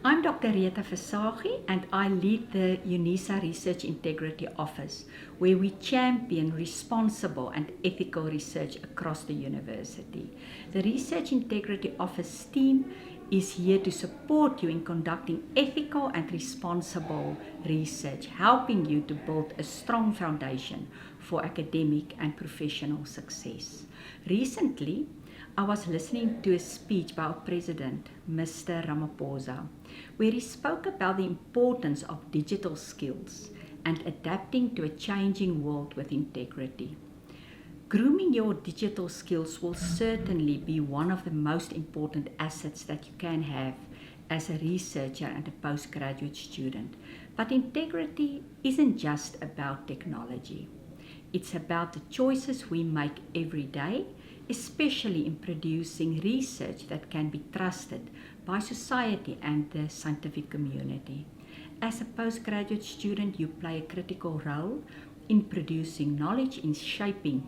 I'm Dr. Rita Versaghi and I lead the UNISA Research Integrity Office, where we champion responsible and ethical research across the university. The Research Integrity Office team is here to support you in conducting ethical and responsible research, helping you to build a strong foundation for academic and professional success. Recently, I was listening to a speech by our president, Mr. Ramaphosa, where he spoke about the importance of digital skills and adapting to a changing world with integrity. Grooming your digital skills will certainly be one of the most important assets that you can have as a researcher and a postgraduate student. But integrity isn't just about technology. It's about the choices we make every day, especially in producing research that can be trusted by society and the scientific community. As a postgraduate student, you play a critical role in producing knowledge, in shaping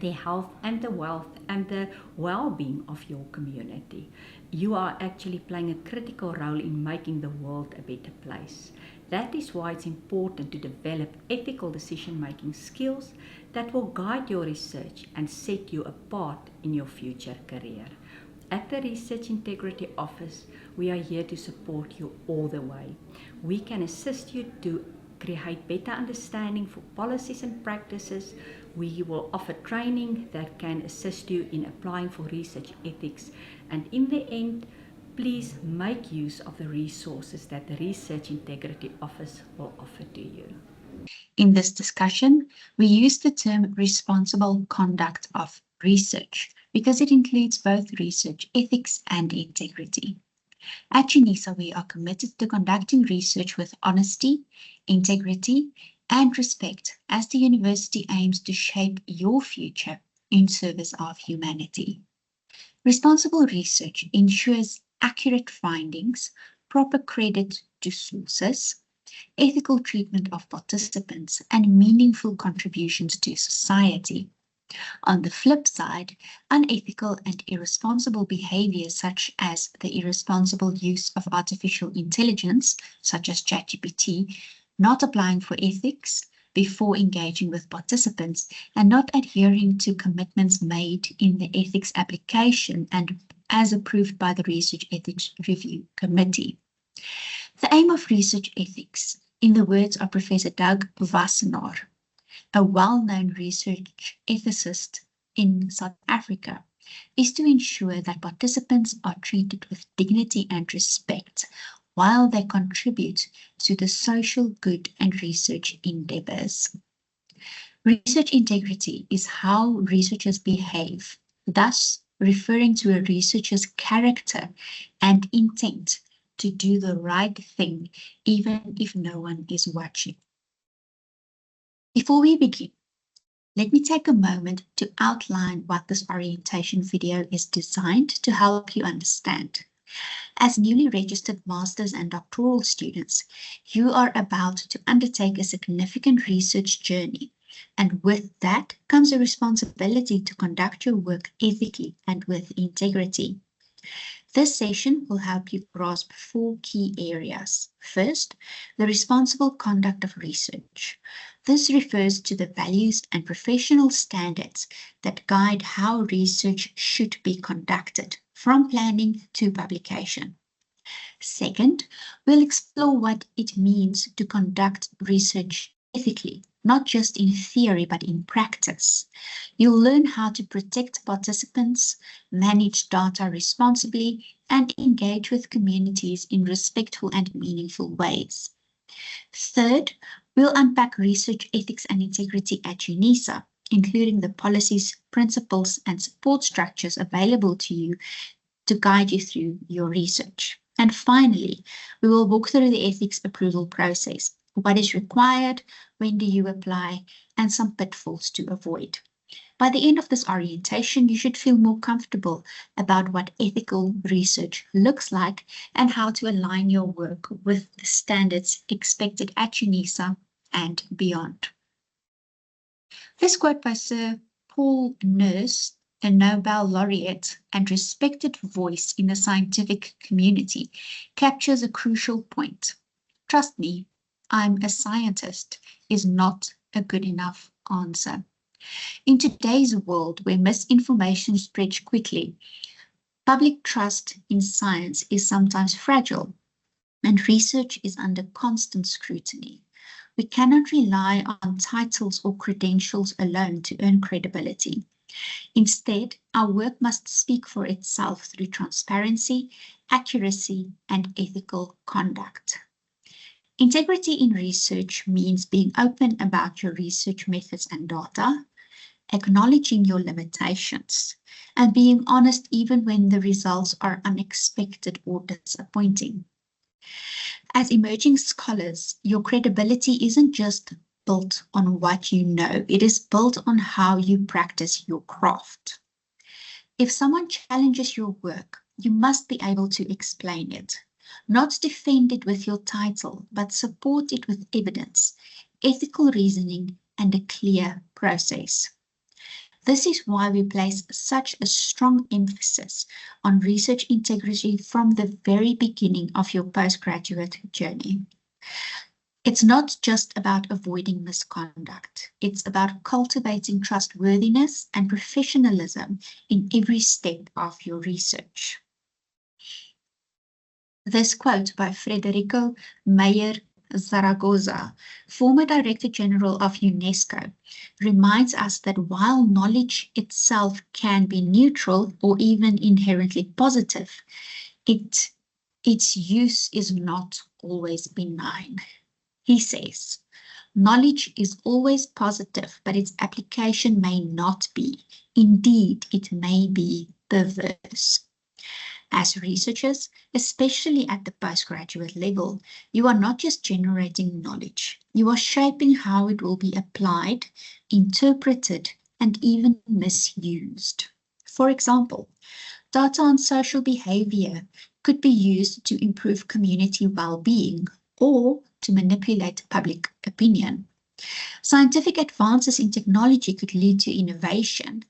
the health and the wealth and the well-being of your community. You are actually playing a critical role in making the world a better place. That is why it's important to develop ethical decision-making skills that will guide your research and set you apart in your future career. At the Research Integrity Office, we are here to support you all the way. We can assist you to create better understanding for policies and practices. We will offer training that can assist you in applying for research ethics. And in the end, please make use of the resources that the Research Integrity Office will offer to you. In this discussion, we use the term responsible conduct of research because it includes both research ethics and integrity. At UNISA, we are committed to conducting research with honesty, integrity, and respect as the university aims to shape your future in service of humanity. Responsible research ensures accurate findings, proper credit to sources, ethical treatment of participants, and meaningful contributions to society. On the flip side, unethical and irresponsible behavior such as the irresponsible use of artificial intelligence, such as ChatGPT, not applying for ethics before engaging with participants, and not adhering to commitments made in the ethics application and as approved by the Research Ethics Review Committee. The aim of research ethics, in the words of Professor Doug Wassenaar, a well-known research ethicist in South Africa, is to ensure that participants are treated with dignity and respect while they contribute to the social good and research endeavors. Research integrity is how researchers behave, thus referring to a researcher's character and intent to do the right thing, even if no one is watching. Before we begin, let me take a moment to outline what this orientation video is designed to help you understand. As newly registered master's and doctoral students, you are about to undertake a significant research journey, and with that comes a responsibility to conduct your work ethically and with integrity. This session will help you grasp 4 key areas. First, the responsible conduct of research. This refers to the values and professional standards that guide how research should be conducted, from planning to publication. Second, we'll explore what it means to conduct research ethically, not just in theory, but in practice. You'll learn how to protect participants, manage data responsibly, and engage with communities in respectful and meaningful ways. Third, we'll unpack research ethics and integrity at UNISA, including the policies, principles, and support structures available to you to guide you through your research. And finally, we will walk through the ethics approval process. What is required, when do you apply, and some pitfalls to avoid. By the end of this orientation, you should feel more comfortable about what ethical research looks like and how to align your work with the standards expected at UNISA and beyond. This quote by Sir Paul Nurse, a Nobel laureate and respected voice in the scientific community, captures a crucial point. Trust me, I'm a scientist is not a good enough answer. In today's world where misinformation spreads quickly, public trust in science is sometimes fragile, and research is under constant scrutiny. We cannot rely on titles or credentials alone to earn credibility. Instead, our work must speak for itself through transparency, accuracy, and ethical conduct. Integrity in research means being open about your research methods and data, acknowledging your limitations, and being honest even when the results are unexpected or disappointing. As emerging scholars, your credibility isn't just built on what you know, it is built on how you practice your craft. If someone challenges your work, you must be able to explain it, not defend it with your title, but support it with evidence, ethical reasoning, and a clear process. This is why we place such a strong emphasis on research integrity from the very beginning of your postgraduate journey. It's not just about avoiding misconduct. It's about cultivating trustworthiness and professionalism in every step of your research. This quote by Federico Meyer Zaragoza, former Director General of UNESCO, reminds us that while knowledge itself can be neutral or even inherently positive, its use is not always benign. He says, knowledge is always positive, but its application may not be. Indeed, it may be perverse. As researchers, especially at the postgraduate level, you are not just generating knowledge, you are shaping how it will be applied, interpreted, and even misused. For example, data on social behavior could be used to improve community well-being or to manipulate public opinion. Scientific advances in technology could lead to innovation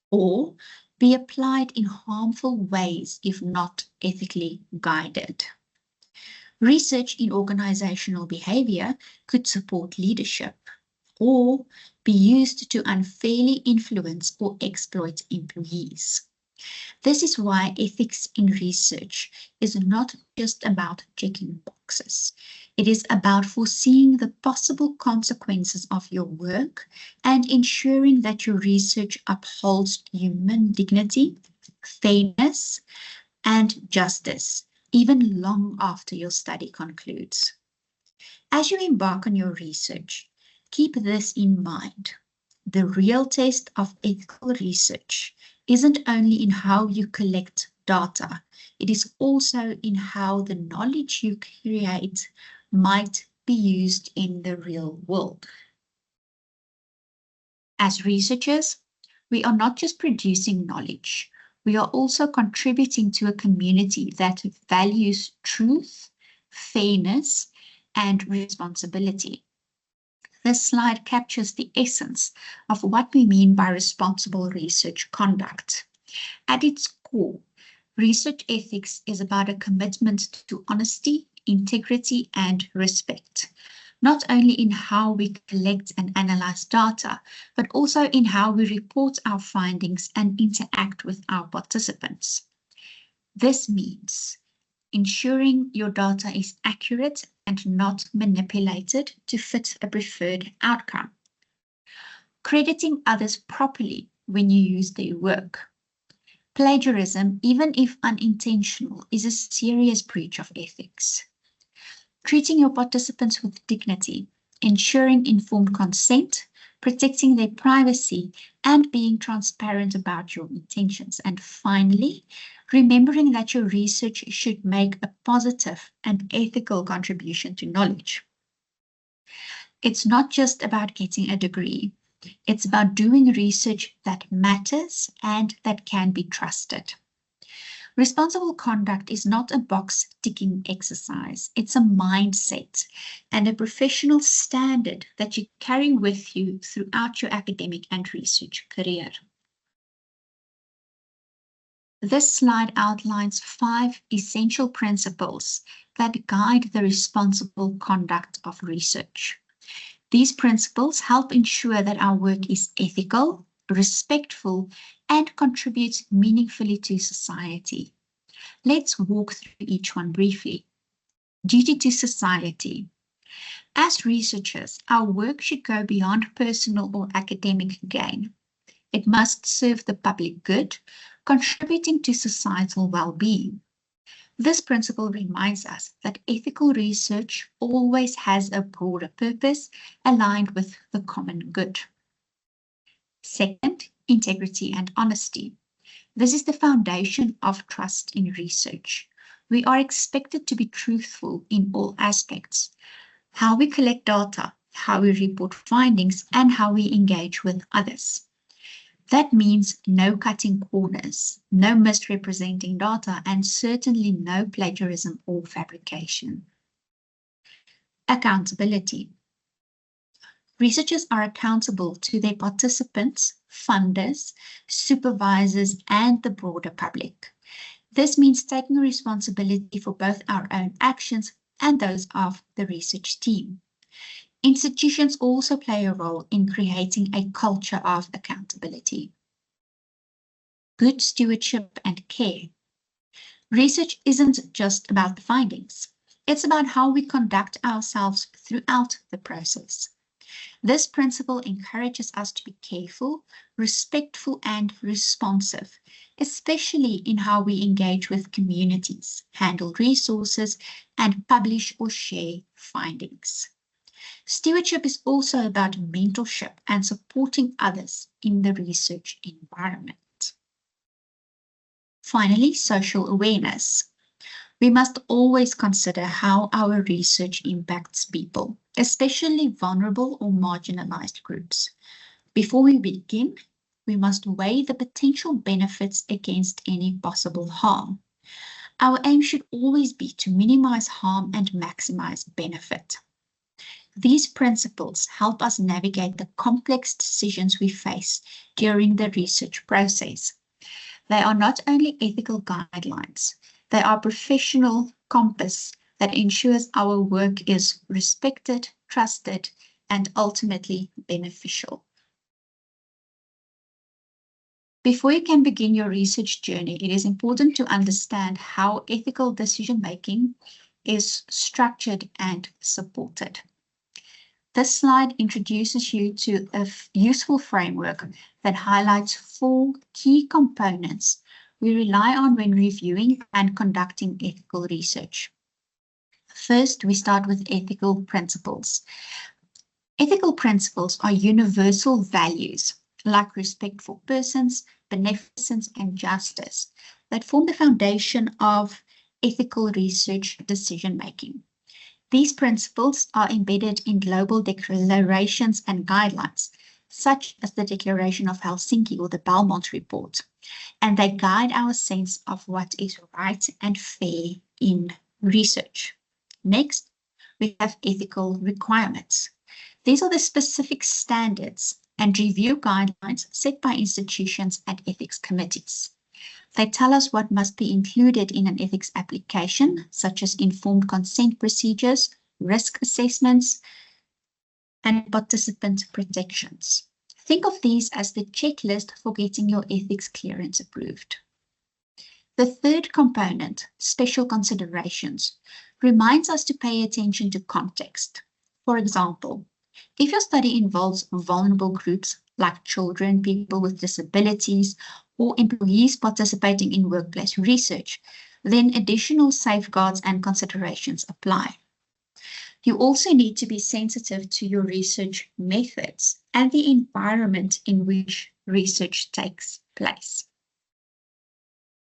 or be applied in harmful ways if not ethically guided. Research in organizational behavior could support leadership or be used to unfairly influence or exploit employees. This is why ethics in research is not just about checking boxes. It is about foreseeing the possible consequences of your work and ensuring that your research upholds human dignity, fairness, and justice, even long after your study concludes. As you embark on your research, keep this in mind. The real test of ethical research isn't only in how you collect data, it is also in how the knowledge you create might be used in the real world. As researchers, we are not just producing knowledge, we are also contributing to a community that values truth, fairness, and responsibility. This slide captures the essence of what we mean by responsible research conduct. At its core, research ethics is about a commitment to honesty, integrity, and respect, not only in how we collect and analyze data, but also in how we report our findings and interact with our participants. This means ensuring your data is accurate and not manipulated to fit a preferred outcome. Crediting others properly when you use their work. Plagiarism, even if unintentional, is a serious breach of ethics. Treating your participants with dignity, ensuring informed consent, protecting their privacy, and being transparent about your intentions. And finally, remembering that your research should make a positive and ethical contribution to knowledge. It's not just about getting a degree. It's about doing research that matters and that can be trusted. Responsible conduct is not a box-ticking exercise. It's a mindset and a professional standard that you carry with you throughout your academic and research career. This slide outlines 5 essential principles that guide the responsible conduct of research. These principles help ensure that our work is ethical, respectful, and contributes meaningfully to society. Let's walk through each one briefly. Duty to society. As researchers, our work should go beyond personal or academic gain. It must serve the public good, contributing to societal well-being. This principle reminds us that ethical research always has a broader purpose aligned with the common good. Second, integrity and honesty. This is the foundation of trust in research. We are expected to be truthful in all aspects: how we collect data, how we report findings, and how we engage with others. That means no cutting corners, no misrepresenting data, and certainly no plagiarism or fabrication. Accountability. Researchers are accountable to their participants, funders, supervisors, and the broader public. This means taking responsibility for both our own actions and those of the research team. Institutions also play a role in creating a culture of accountability. Good stewardship and care. Research isn't just about the findings. It's about how we conduct ourselves throughout the process. This principle encourages us to be careful, respectful, and responsive, especially in how we engage with communities, handle resources, and publish or share findings. Stewardship is also about mentorship and supporting others in the research environment. Finally, social awareness. We must always consider how our research impacts people, especially vulnerable or marginalized groups. Before we begin, we must weigh the potential benefits against any possible harm. Our aim should always be to minimize harm and maximize benefit. These principles help us navigate the complex decisions we face during the research process. They are not only ethical guidelines, they are a professional compass that ensures our work is respected, trusted, and ultimately beneficial. Before you can begin your research journey, it is important to understand how ethical decision-making is structured and supported. This slide introduces you to a useful framework that highlights 4 key components we rely on when reviewing and conducting ethical research. First, we start with ethical principles. Ethical principles are universal values like respect for persons, beneficence, and justice that form the foundation of ethical research decision-making. These principles are embedded in global declarations and guidelines, such as the Declaration of Helsinki or the Belmont Report, and they guide our sense of what is right and fair in research. Next, we have ethical requirements. These are the specific standards and review guidelines set by institutions and ethics committees. They tell us what must be included in an ethics application, such as informed consent procedures, risk assessments, and participant protections. Think of these as the checklist for getting your ethics clearance approved. The third component, special considerations, reminds us to pay attention to context. For example, if your study involves vulnerable groups like children, people with disabilities, or employees participating in workplace research, then additional safeguards and considerations apply. You also need to be sensitive to your research methods and the environment in which research takes place.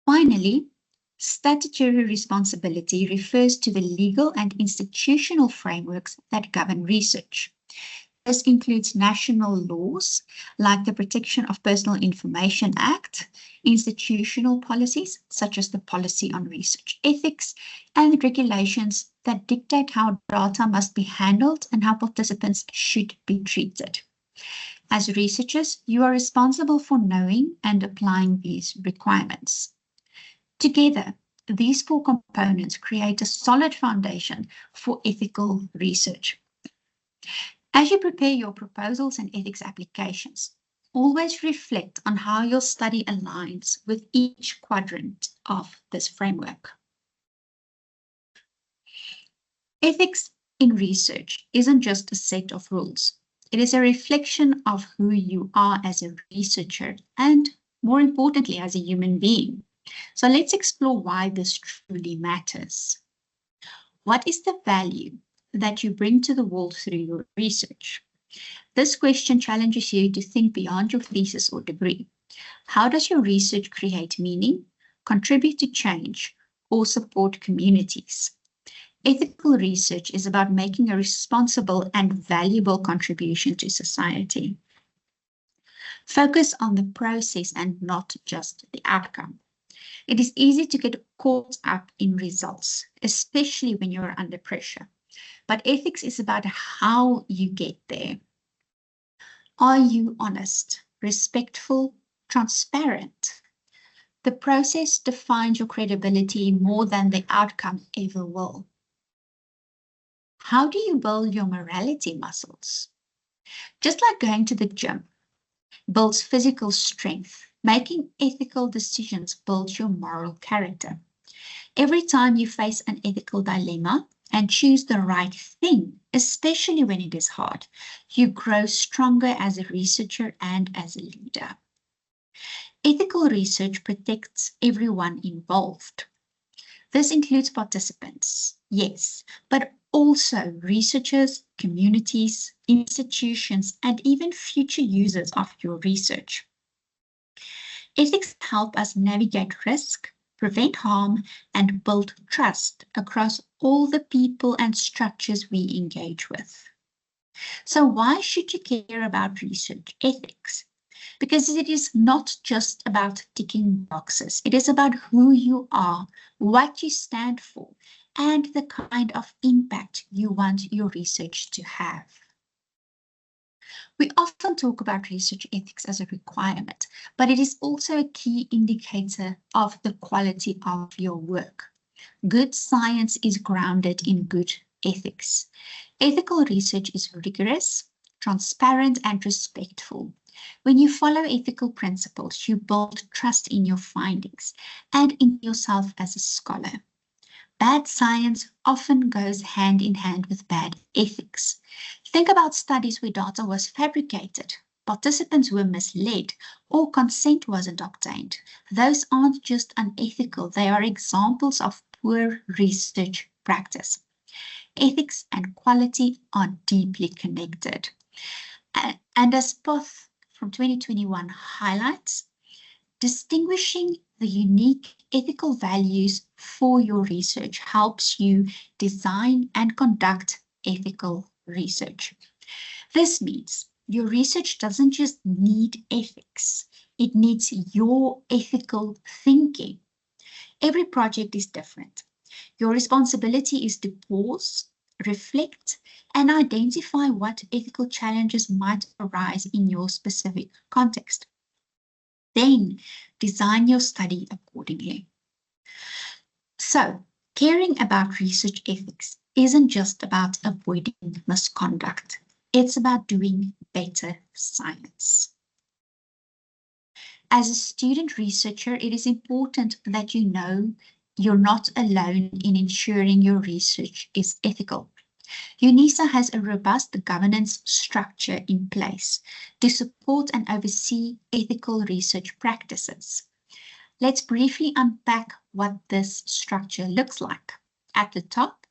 Finally, statutory responsibility refers to the legal and institutional frameworks that govern research. This includes national laws like the Protection of Personal Information Act, institutional policies such as the Policy on Research Ethics, and regulations that dictate how data must be handled and how participants should be treated. As researchers, you are responsible for knowing and applying these requirements. Together, these four components create a solid foundation for ethical research. As you prepare your proposals and ethics applications, always reflect on how your study aligns with each quadrant of this framework. Ethics in research isn't just a set of rules. It is a reflection of who you are as a researcher and, more importantly, as a human being. So let's explore why this truly matters. What is the value that you bring to the world through your research? This question challenges you to think beyond your thesis or degree. How does your research create meaning, contribute to change, or support communities? Ethical research is about making a responsible and valuable contribution to society. Focus on the process and not just the outcome. It is easy to get caught up in results, especially when you're under pressure. But ethics is about how you get there. Are you honest, respectful, transparent? The process defines your credibility more than the outcome ever will. How do you build your morality muscles? Just like going to the gym builds physical strength, making ethical decisions builds your moral character. Every time you face an ethical dilemma and choose the right thing, especially when it is hard, you grow stronger as a researcher and as a leader. Ethical research protects everyone involved. This includes participants, yes, but also researchers, communities, institutions, and even future users of your research. Ethics help us navigate risk, prevent harm, and build trust across all the people and structures we engage with. So why should you care about research ethics? Because it is not just about ticking boxes. It is about who you are, what you stand for, and the kind of impact you want your research to have. We often talk about research ethics as a requirement, but it is also a key indicator of the quality of your work. Good science is grounded in good ethics. Ethical research is rigorous, transparent, and respectful. When you follow ethical principles, you build trust in your findings and in yourself as a scholar. Bad science often goes hand in hand with bad ethics. Think about studies where data was fabricated, participants were misled, or consent wasn't obtained. Those aren't just unethical, they are examples of poor research practice. Ethics and quality are deeply connected. And as POTH from 2021 highlights, distinguishing the unique ethical values for your research helps you design and conduct ethical research. This means your research doesn't just need ethics, it needs your ethical thinking. Every project is different. Your responsibility is to pause, reflect, and identify what ethical challenges might arise in your specific context. Then design your study accordingly. So, caring about research ethics isn't just about avoiding misconduct. It's about doing better science. As a student researcher, it is important that you know you're not alone in ensuring your research is ethical. UNISA has a robust governance structure in place to support and oversee ethical research practices. Let's briefly unpack what this structure looks like. At the top,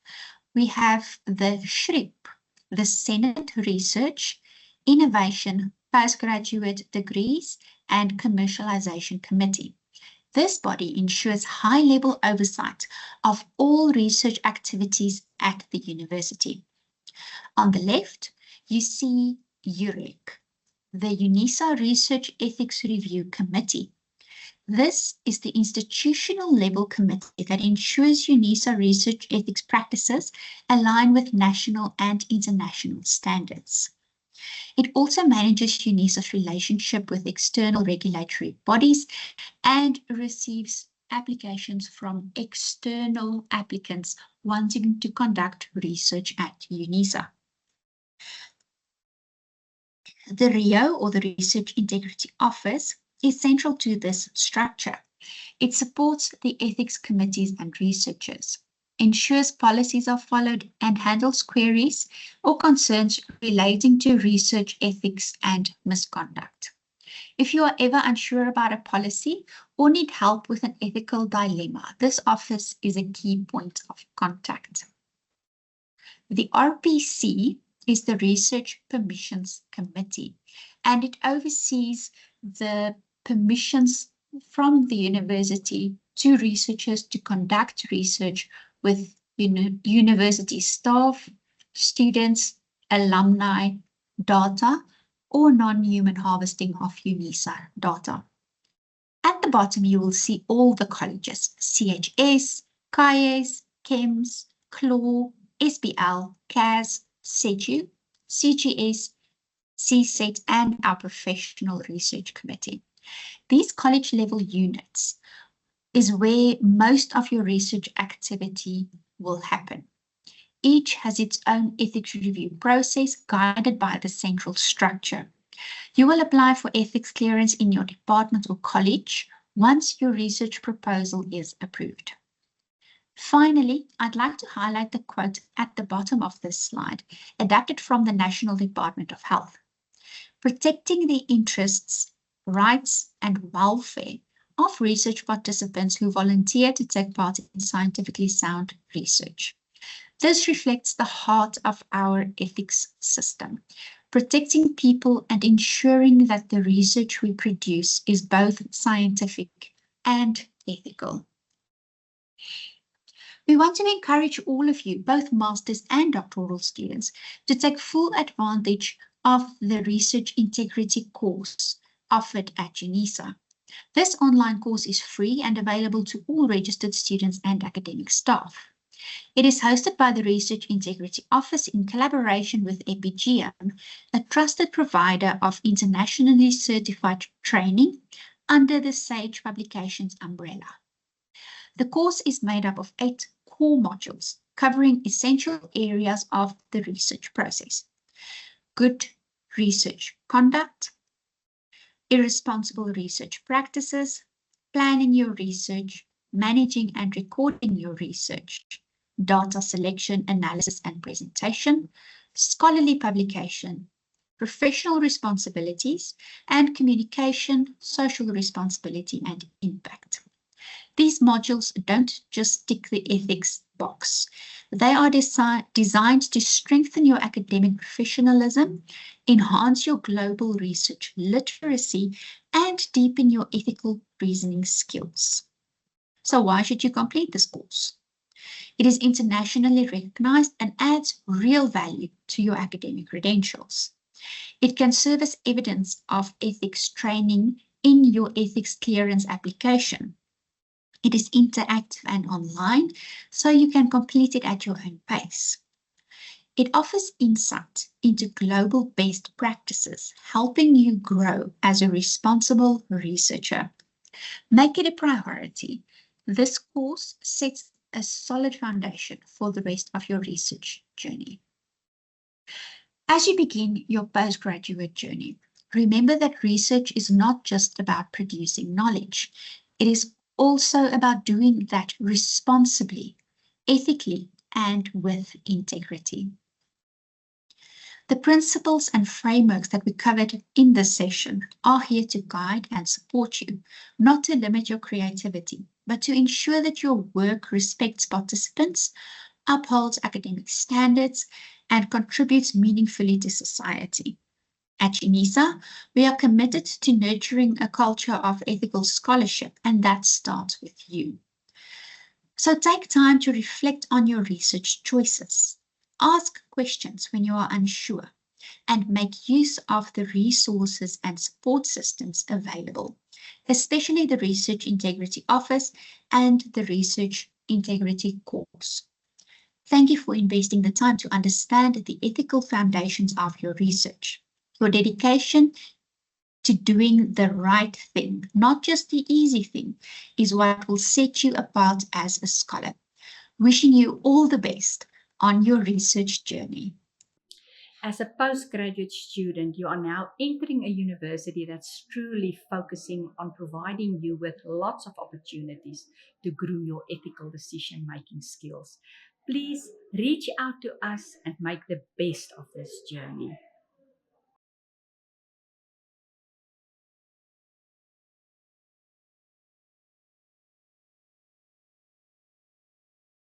we have the SHRIP, the Senate Research, Innovation, Postgraduate Degrees, and Commercialization Committee. This body ensures high-level oversight of all research activities at the university. On the left, you see UREC, the UNISA Research Ethics Review Committee. This is the institutional level committee that ensures UNISA research ethics practices align with national and international standards. It also manages UNISA's relationship with external regulatory bodies and receives applications from external applicants wanting to conduct research at UNISA. The RIO, or the Research Integrity Office, is central to this structure. It supports the ethics committees and researchers, ensures policies are followed, and handles queries or concerns relating to research ethics and misconduct. If you are ever unsure about a policy or need help with an ethical dilemma, this office is a key point of contact. The RPC is the Research Permissions Committee, and it oversees the permissions from the university to researchers to conduct research with university staff, students, alumni, data, or non-human harvesting of UNISA data. At the bottom, you will see all the colleges: CHS, CAIES, KEMS, CLAW, SBL, CAS, SEDU, CGS, CSET, and our Professional Research Committee. These college-level units is where most of your research activity will happen. Each has its own ethics review process guided by the central structure. You will apply for ethics clearance in your department or college once your research proposal is approved. Finally, I'd like to highlight the quote at the bottom of this slide, adapted from the National Department of Health. Protecting the interests, rights, and welfare of research participants who volunteer to take part in scientifically sound research. This reflects the heart of our ethics system, protecting people and ensuring that the research we produce is both scientific and ethical. We want to encourage all of you, both master's and doctoral students, to take full advantage of the Research Integrity course offered at UNISA. This online course is free and available to all registered students and academic staff. It is hosted by the Research Integrity Office in collaboration with EpiGM, a trusted provider of internationally certified training under the SAGE Publications umbrella. The course is made up of 8 core modules covering essential areas of the research process: good research conduct, irresponsible research practices, planning your research, managing and recording your research, data selection, analysis and presentation, scholarly publication, professional responsibilities, and communication, social responsibility and impact. These modules don't just tick the ethics box. They are designed to strengthen your academic professionalism, enhance your global research literacy, and deepen your ethical reasoning skills. So why should you complete this course? It is internationally recognized and adds real value to your academic credentials. It can serve as evidence of ethics training in your ethics clearance application. It is interactive and online, so you can complete it at your own pace. It offers insight into global best practices, helping you grow as a responsible researcher. Make it a priority. This course sets a solid foundation for the rest of your research journey. As you begin your postgraduate journey, remember that research is not just about producing knowledge. It is also about doing that responsibly, ethically, and with integrity. The principles and frameworks that we covered in this session are here to guide and support you, not to limit your creativity, but to ensure that your work respects participants, upholds academic standards, and contributes meaningfully to society. At UNISA, we are committed to nurturing a culture of ethical scholarship, and that starts with you. So take time to reflect on your research choices. Ask questions when you are unsure, and make use of the resources and support systems available, especially the Research Integrity Office and the Research Integrity course. Thank you for investing the time to understand the ethical foundations of your research. Your dedication to doing the right thing, not just the easy thing, is what will set you apart as a scholar. Wishing you all the best on your research journey. As a postgraduate student, you are now entering a university that's truly focusing on providing you with lots of opportunities to groom your ethical decision making skills. Please reach out to us and make the best of this journey.